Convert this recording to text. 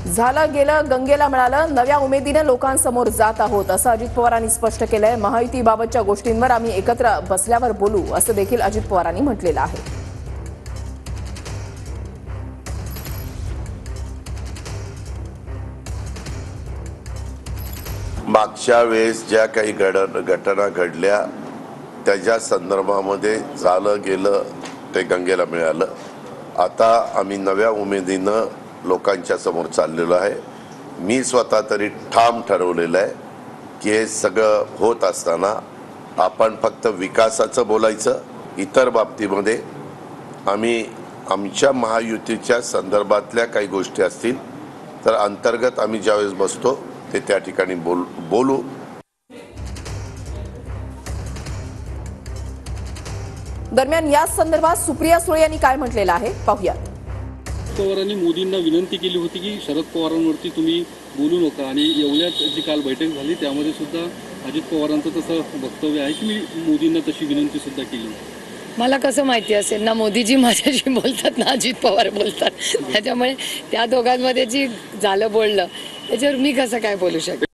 झालं गेलं गंगेला मिळालं, नव्या उमेदीने लोकांसमोर जात आहोत असं अजित पवारांनी स्पष्ट केलंय। महायुतीबाबतच्या गोष्टींवर आम्ही एकत्र बसल्यावर बोलू असं देखील अजित पवारांनी म्हटलेलं आहे। मागच्या वेळेस ज्या काही घटना घडल्या त्याच्या संदर्भामध्ये झालं गेलं ते गंगेला मिळालं। आता आम्ही नव्या उमेदीनं लोकांच्या समोर चाललेलो आहे। मी स्वतः तरी ठाम ठरवलेलं आहे की हे सगळं होत असताना आपण फक्त विकासाचं बोलायचं, इतर बाबतीमध्ये आम्ही आमच्या महायुतीच्या संदर्भातल्या काही गोष्टी असतील तर अंतर्गत आम्ही ज्यावेळेस बसतो ते त्या ठिकाणी बोलू। दरम्यान या संदर्भात सुप्रिया सुळे यांनी काय म्हटलेलं आहे पाहूयात। पवारांनी मोदींना विनंती केली होती की शरद पवारांवरती तुम्ही बोलू नका आणि एवढ्यात जी काल बैठक झाली त्यामध्ये सुद्धा अजित पवारांचं तसं वक्तव्य आहे की मी मोदींना तशी विनंती सुद्धा केली। मला कसं माहिती असेल ना, मोदीजी माझ्याशी बोलतात ना अजित पवार बोलतात, त्याच्यामुळे त्या दोघांमध्ये जी झालं बोललं त्याच्यावर मी कसं काय बोलू शकते।